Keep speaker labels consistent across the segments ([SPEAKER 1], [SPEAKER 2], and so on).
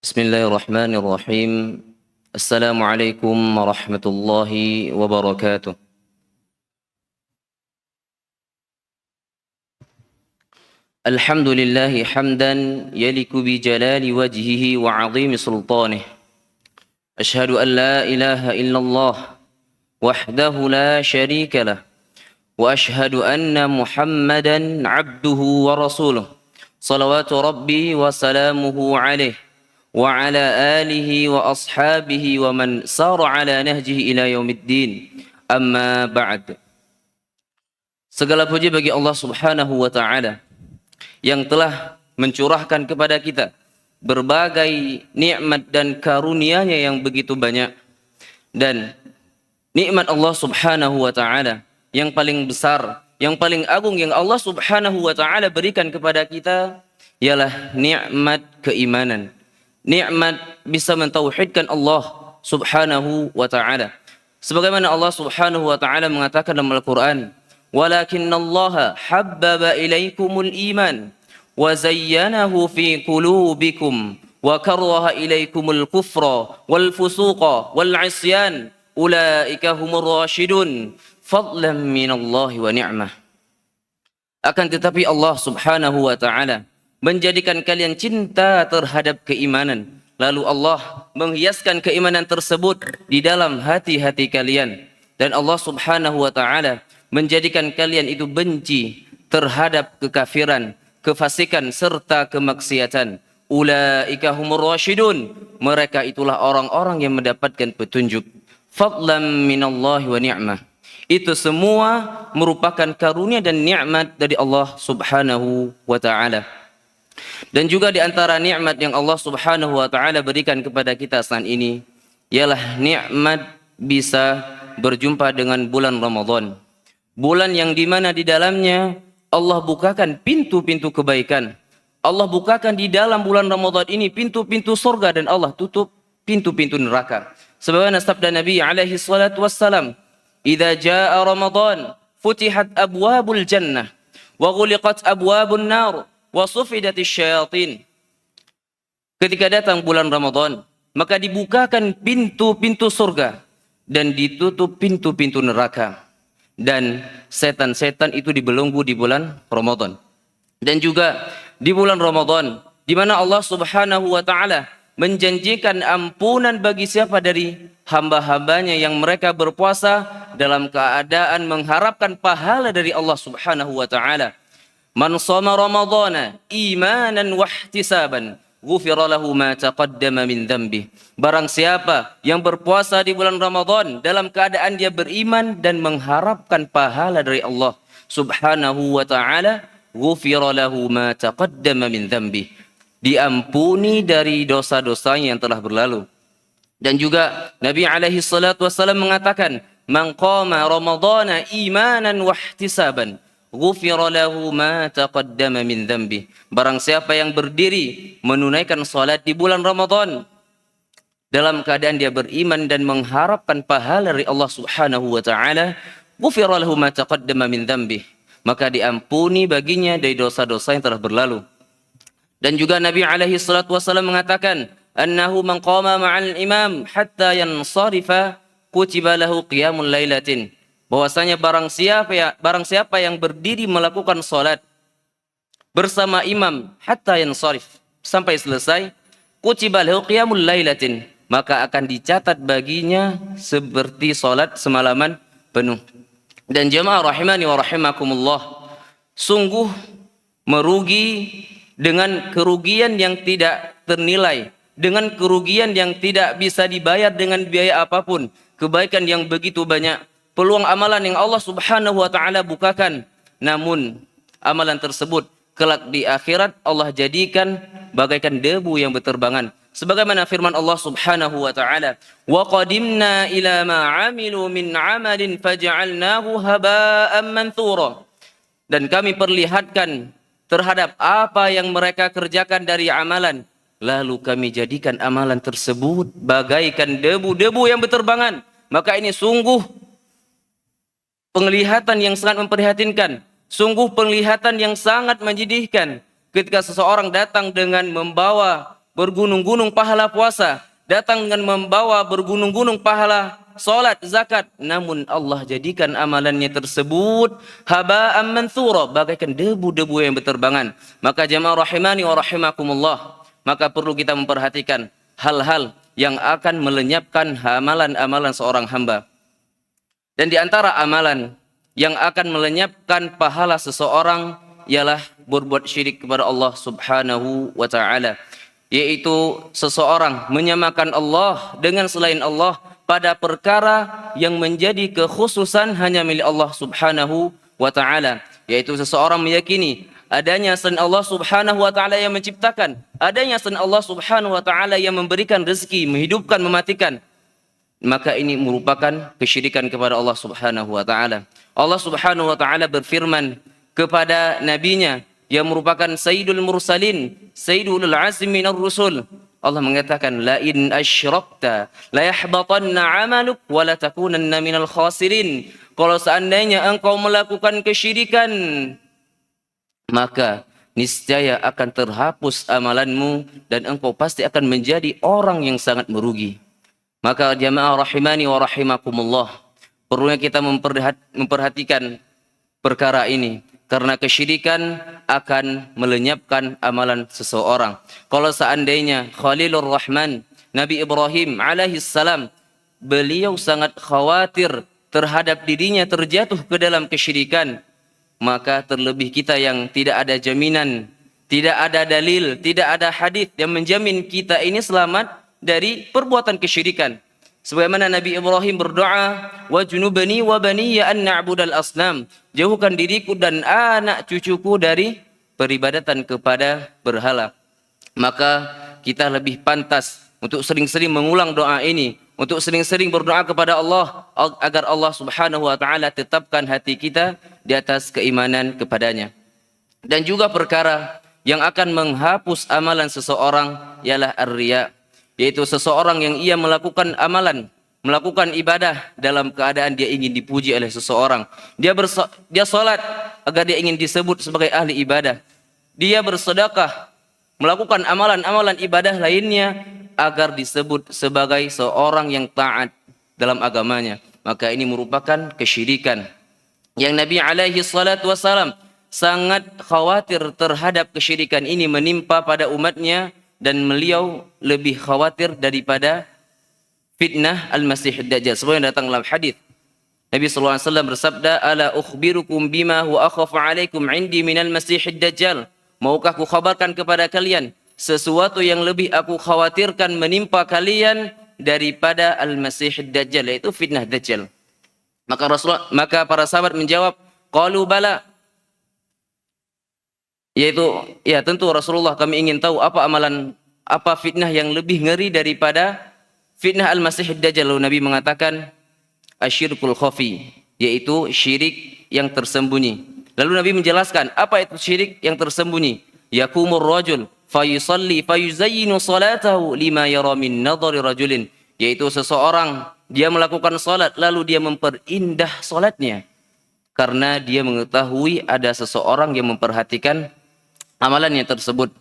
[SPEAKER 1] Bismillahirrahmanirrahim. Assalamualaikum warahmatullahi wabarakatuh. Alhamdulillahi hamdan yaliku bi jalali wajhihi wa 'azimi sultanih. Ashhadu an la ilaha illallah wahdahu la syarika lah. Wa ashhadu anna Muhammadan 'abduhu wa rasuluh. Salawatu rabbi wa salamuhu alaihi wa ala alihi wa ashabihi wa man sara ala nahjihi ila yaumiddin. Amma ba'd. Segala puji bagi Allah Subhanahu wa taala yang telah mencurahkan kepada kita berbagai nikmat dan karunia-Nya yang begitu banyak. Dan nikmat Allah Subhanahu wa taala yang paling besar, yang paling agung yang Allah Subhanahu wa taala berikan kepada kita ialah nikmat keimanan. Nikmat bisa mentauhidkan Allah Subhanahu wa taala. Sebagaimana Allah Subhanahu wa taala mengatakan dalam Al-Qur'an, "Walakinallaha habbaba ilaikumul iman wa zayyanahu fi qulubikum wa karaha ilaikumul kufra wal fusuqa wal 'isyan ulaika humur rasyidun fadlan minallahi wa ni'mah." Akan tetapi Allah Subhanahu wa taala menjadikan kalian cinta terhadap keimanan. Lalu Allah menghiaskan keimanan tersebut di dalam hati-hati kalian. Dan Allah Subhanahu wa taala menjadikan kalian itu benci terhadap kekafiran, kefasikan serta kemaksiatan. Ulaika humur rasyidun. Mereka itulah orang-orang yang mendapatkan petunjuk. Fadlan minallahi wa ni'mah. Itu semua merupakan karunia dan nikmat dari Allah Subhanahu wa taala. Dan juga di antara nikmat yang Allah Subhanahu wa taala berikan kepada kita saat ini ialah nikmat bisa berjumpa dengan bulan Ramadan. Bulan yang dimana di dalamnya Allah bukakan pintu-pintu kebaikan. Allah bukakan di dalam bulan Ramadan ini pintu-pintu surga dan Allah tutup pintu-pintu neraka. Sebagaimana sabda Nabi alaihi salatu wassalam, "Idza jaa Ramadan futihat abwabul jannah wa ghuliqat abwabun nar wa sufidatis syayatin." Ketika datang bulan Ramadan, maka dibukakan pintu-pintu surga dan ditutup pintu-pintu neraka. Dan setan-setan itu dibelenggu di bulan Ramadan. Dan juga di bulan Ramadan, di mana Allah Subhanahu wa taala menjanjikan ampunan bagi siapa dari hamba-hambanya yang mereka berpuasa dalam keadaan mengharapkan pahala dari Allah Subhanahu wa taala. Man shoma ramadhana imanan wa ihtisaban ghufira lahu ma taqaddama min dhanbi. Barang siapa yang berpuasa di bulan Ramadan dalam keadaan dia beriman dan mengharapkan pahala dari Allah Subhanahu wa taala, ghufira lahu ma taqaddama min dhanbi. Diampuni dari dosa-dosanya yang telah berlalu. Dan juga Nabi alaihi salatu wasallam mengatakan, "Man qama ramadhana imanan wa ihtisaban ghufira lahu ma taqaddama min dhanbi." Barang siapa yang berdiri menunaikan salat di bulan Ramadan dalam keadaan dia beriman dan mengharapkan pahala dari Allah Subhanahu wa taala, ghufira lahu ma taqaddama min dhanbi, maka diampuni baginya dari dosa-dosa yang telah berlalu. Dan juga Nabi alaihi salatu wasallam mengatakan, "Annahu man qama ma'al imam hatta yansarifa kutiba lahu qiyamul lailatin." Bahwasanya barang siapa yang berdiri melakukan salat bersama imam hatta yansarif, sampai selesai, kutiba lahu qiyamul lailatin, maka akan dicatat baginya seperti salat semalaman penuh. Dan jemaah rahimani wa rahimakumullah, sungguh merugi dengan kerugian yang tidak ternilai, dengan kerugian yang tidak bisa dibayar dengan biaya apapun, kebaikan yang begitu banyak, peluang amalan yang Allah Subhanahu wa taala bukakan, namun amalan tersebut kelak di akhirat Allah jadikan bagaikan debu yang berterbangan. Sebagaimana firman Allah Subhanahu wa taala, "Wa qadimna ila ma 'amilu min 'amalin faj'alnahu haba'an manthura." Dan kami perlihatkan terhadap apa yang mereka kerjakan dari amalan, lalu kami jadikan amalan tersebut bagaikan debu-debu yang berterbangan. Maka ini sungguh penglihatan yang sangat memprihatinkan, sungguh penglihatan yang sangat menyedihkan ketika seseorang datang dengan membawa bergunung-gunung pahala puasa, datang dengan membawa bergunung-gunung pahala salat, zakat, namun Allah jadikan amalannya tersebut haba'an manthura, bagaikan debu-debu yang berterbangan. Maka jamaah rahimani wa rahimakumullah, maka perlu kita memperhatikan hal-hal yang akan melenyapkan amalan-amalan seorang hamba. Dan di antara amalan yang akan melenyapkan pahala seseorang ialah berbuat syirik kepada Allah Subhanahu wa taala, yaitu seseorang menyamakan Allah dengan selain Allah pada perkara yang menjadi kekhususan hanya milik Allah Subhanahu wa taala, yaitu seseorang meyakini adanya selain Allah Subhanahu wa taala yang menciptakan, adanya selain Allah Subhanahu wa taala yang memberikan rezeki, menghidupkan, mematikan. Maka ini merupakan kesyirikan kepada Allah Subhanahu wa taala. Allah Subhanahu wa taala berfirman kepada nabinya yang merupakan sayyidul mursalin, sayyidul azmi minar rusul. Allah mengatakan la in asyrakta la yahbatanna 'amaluk wa la takunanna minal khasirin. Kalau seandainya engkau melakukan kesyirikan, maka niscaya akan terhapus amalanmu dan engkau pasti akan menjadi orang yang sangat merugi. Maka jamaah rahimani wa rahimakumullah, perlunya kita memperhatikan perkara ini, karena kesyirikan akan melenyapkan amalan seseorang. Kalau seandainya Khalilur Rahman, Nabi Ibrahim alaihissalam, beliau sangat khawatir terhadap dirinya terjatuh ke dalam kesyirikan, maka terlebih kita yang tidak ada jaminan, tidak ada dalil, tidak ada hadis yang menjamin kita ini selamat dari perbuatan kesyirikan. Sebagaimana Nabi Ibrahim berdoa, wa junubani wa baniya an na'budal asnam, jauhkan diriku dan anak cucuku dari peribadatan kepada berhala. Maka kita lebih pantas untuk sering-sering mengulang doa ini, untuk sering-sering berdoa kepada Allah agar Allah Subhanahu wa taala tetapkan hati kita di atas keimanan kepadanya. Dan juga perkara yang akan menghapus amalan seseorang ialah ar-riya, yaitu seseorang yang ia melakukan amalan, melakukan ibadah dalam keadaan dia ingin dipuji oleh seseorang. Dia salat agar dia ingin disebut sebagai ahli ibadah. Dia bersedekah, melakukan amalan-amalan ibadah lainnya agar disebut sebagai seorang yang taat dalam agamanya. Maka ini merupakan kesyirikan yang Nabi alaihi salatu wasalam sangat khawatir terhadap kesyirikan ini menimpa pada umatnya, dan beliau lebih khawatir daripada fitnah al-Masih ad-Dajjal. Sebagaimana yang datang dalam hadis, Nabi sallallahu alaihi wasallam bersabda, "Ala ukhbirukum bima huwa akhafu alaikum 'indi minal Masih ad-Dajjal?" Maukah aku kabarkan kepada kalian sesuatu yang lebih aku khawatirkan menimpa kalian daripada al-Masih ad-Dajjal, yaitu fitnah Dajjal. Maka para sahabat menjawab, qalu bala, yaitu ya tentu Rasulullah, kami ingin tahu apa fitnah yang lebih ngeri daripada fitnah al-Masih ad-Dajjal. Lalu Nabi mengatakan asyirkul khafi, yaitu syirik yang tersembunyi. Lalu Nabi menjelaskan apa itu syirik yang tersembunyi. Yakumur rajul fayusalli fayuzayyinu salatahu lima yara min nadhari rajulin, yaitu seseorang dia melakukan salat lalu dia memperindah salatnya karena dia mengetahui ada seseorang yang memperhatikan amalannya tersebut.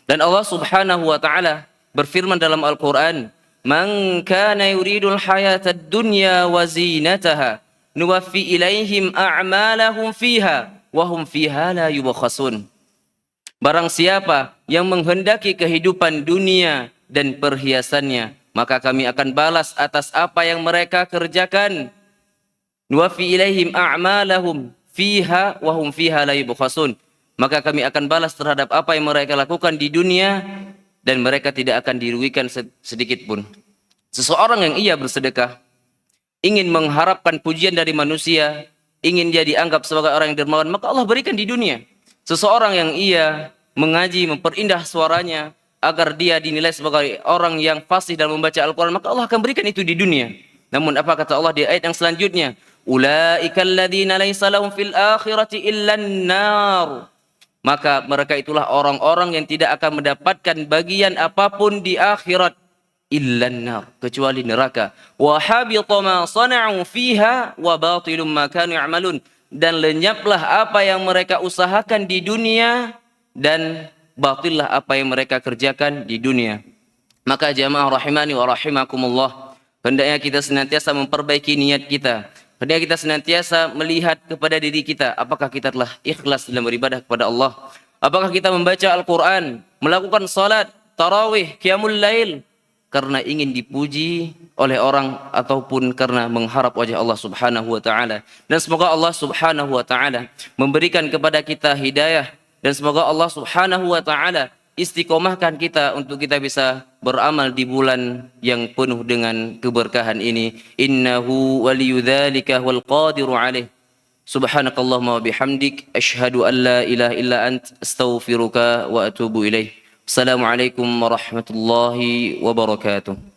[SPEAKER 1] Dan Allah Subhanahu wa taala berfirman dalam Al-Qur'an, "Man kana yuridul hayatad dunya wa zinataha, nuwaffi ilaihim a'malahum fiha wa hum fiha la yubkhasun." Barang siapa yang menghendaki kehidupan dunia dan perhiasannya, maka kami akan balas atas apa yang mereka kerjakan. Nuwaffi ilaihim a'malahum fiha wa hum fiha la yubkhasun. Maka kami akan balas terhadap apa yang mereka lakukan di dunia dan mereka tidak akan dirugikan sedikit pun. Seseorang yang ia bersedekah, ingin mengharapkan pujian dari manusia, ingin dia dianggap sebagai orang yang dermawan, maka Allah berikan di dunia. Seseorang yang ia mengaji, memperindah suaranya agar dia dinilai sebagai orang yang fasih dalam membaca Al-Quran, maka Allah akan berikan itu di dunia. Namun apa kata Allah di ayat yang selanjutnya? Ulaika alladzina laisa lahum fil akhirati illan nar. Maka mereka itulah orang-orang yang tidak akan mendapatkan bagian apapun di akhirat illan nar, kecuali neraka. Wa habita ma sana'u fiha wa batilum ma kanu ya'malun. Dan lenyaplah apa yang mereka usahakan di dunia dan batillah apa yang mereka kerjakan di dunia. Maka jamaah rahimani wa rahimakumullah, hendaknya kita senantiasa memperbaiki niat kita. Hendaknya kita senantiasa melihat kepada diri kita, apakah kita telah ikhlas dalam beribadah kepada Allah. Apakah kita membaca Al-Quran, melakukan salat, tarawih, qiyamul lail, karena ingin dipuji oleh orang ataupun karena mengharap wajah Allah Subhanahu wa taala. Dan semoga Allah Subhanahu wa taala memberikan kepada kita hidayah, dan semoga Allah Subhanahu wa taala istiqomahkan kita untuk kita bisa beramal di bulan yang penuh dengan keberkahan ini. Innahu waliyudzalika wal qadiru alaih. Subhanakallahumma wa bihamdik asyhadu an la ilaha illa ant astaghfiruka wa atubu ilaih. Assalamualaikum warahmatullahi wabarakatuh.